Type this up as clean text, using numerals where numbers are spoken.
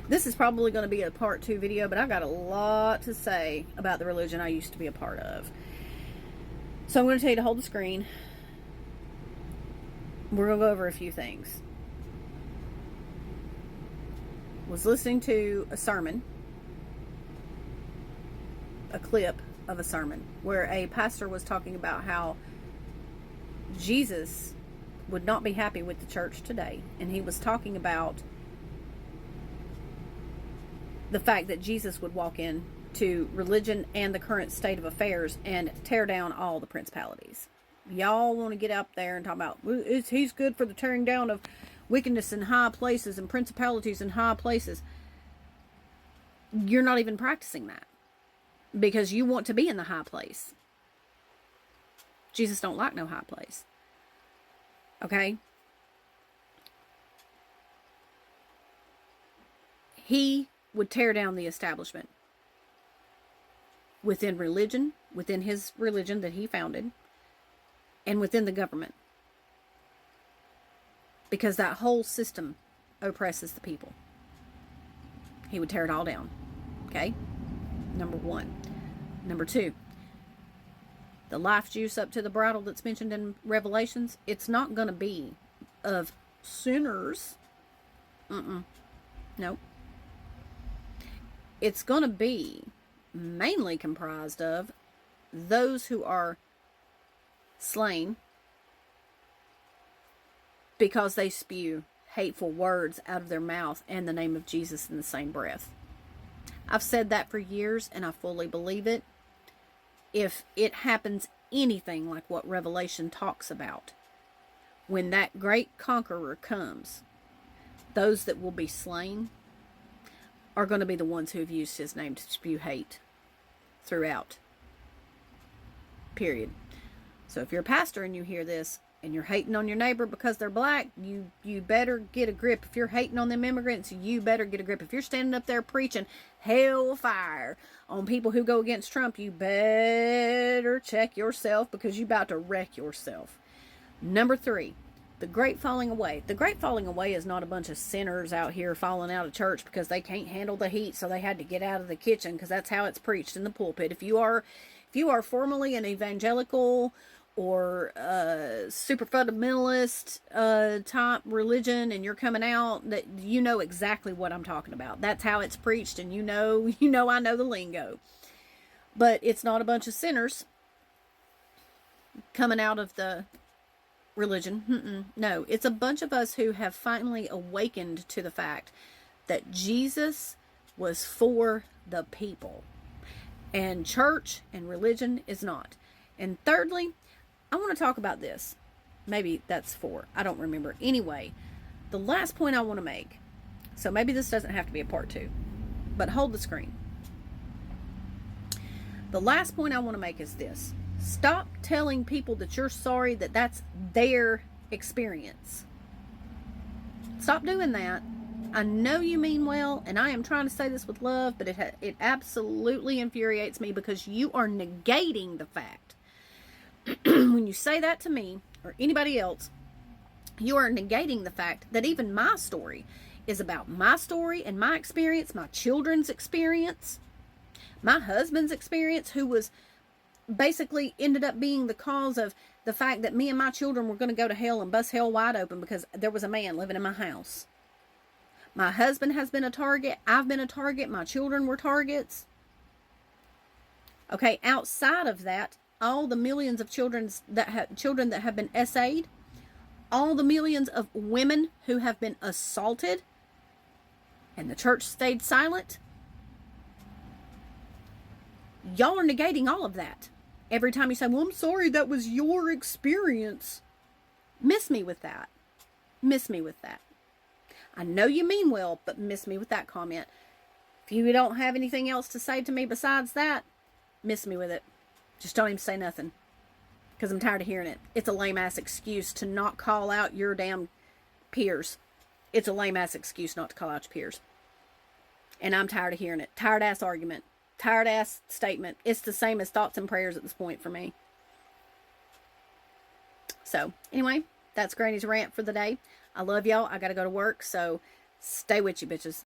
This is probably going to be a part 2 video, but I got a lot to say about the religion I used to be a part of. So I'm going to tell you to hold the screen. We're going to go over a few things. Was listening to a sermon, a clip of a sermon, where a pastor was talking about how Jesus would not be happy with the church today. And he was talking about the fact that Jesus would walk in to religion and the current state of affairs and tear down all the principalities. Y'all want to get up there and talk about, he's good for the tearing down of wickedness in high places and principalities in high places. You're not even practicing that because you want to be in the high place. Jesus don't like no high place. Okay? He would tear down the establishment within religion, within his religion that he founded, and within the government. Because that whole system oppresses the people. He would tear it all down. Okay? Number 1. Number 2. The life juice up to the bridle that's mentioned in Revelations, it's not going to be of sinners. Nope. It's going to be mainly comprised of those who are slain because they spew hateful words out of their mouth and the name of Jesus in the same breath. I've said that for years, and I fully believe it. If it happens anything like what Revelation talks about, when that great conqueror comes, those that will be slain are going to be the ones who have used his name to spew hate throughout. Period. So if you're a pastor and you hear this, and you're hating on your neighbor because they're black, you better get a grip. If you're hating on them immigrants, you better get a grip. If you're standing up there preaching hellfire on people who go against Trump, you better check yourself because you're about to wreck yourself. Number 3, the great falling away. The great falling away is not a bunch of sinners out here falling out of church because they can't handle the heat, so they had to get out of the kitchen, because that's how it's preached in the pulpit. If you are formerly an evangelical or super fundamentalist type religion, and you're coming out, that you know exactly what I'm talking about. That's how it's preached, and you know I know the lingo. But it's not a bunch of sinners coming out of the religion. No, it's a bunch of us who have finally awakened to the fact that Jesus was for the people, and church and religion is not. And thirdly, I want to talk about this. Maybe that's 4. I don't remember. Anyway, the last point I want to make. So maybe this doesn't have to be a part 2. But hold the screen. The last point I want to make is this. Stop telling people that you're sorry that that's their experience. Stop doing that. I know you mean well, and I am trying to say this with love, but it absolutely infuriates me because you are negating the fact. When you say that to me or anybody else, you are negating the fact that even my story is about my story and my experience, my children's experience, my husband's experience, who was basically ended up being the cause of the fact that me and my children were going to go to hell and bust hell wide open because there was a man living in my house. My husband has been a target. I've been a target. My children were targets. Okay, outside of that, all the millions of children that have been SA'd, all the millions of women who have been assaulted, and the church stayed silent. Y'all are negating all of that. Every time you say, well, I'm sorry, that was your experience. Miss me with that. Miss me with that. I know you mean well, but miss me with that comment. If you don't have anything else to say to me besides that, miss me with it. Just don't even say nothing. Because I'm tired of hearing it. It's a lame-ass excuse to not call out your damn peers. It's a lame-ass excuse not to call out your peers. And I'm tired of hearing it. Tired-ass argument. Tired-ass statement. It's the same as thoughts and prayers at this point for me. So, anyway, that's Granny's rant for the day. I love y'all. I got to go to work, so stay with you, bitches.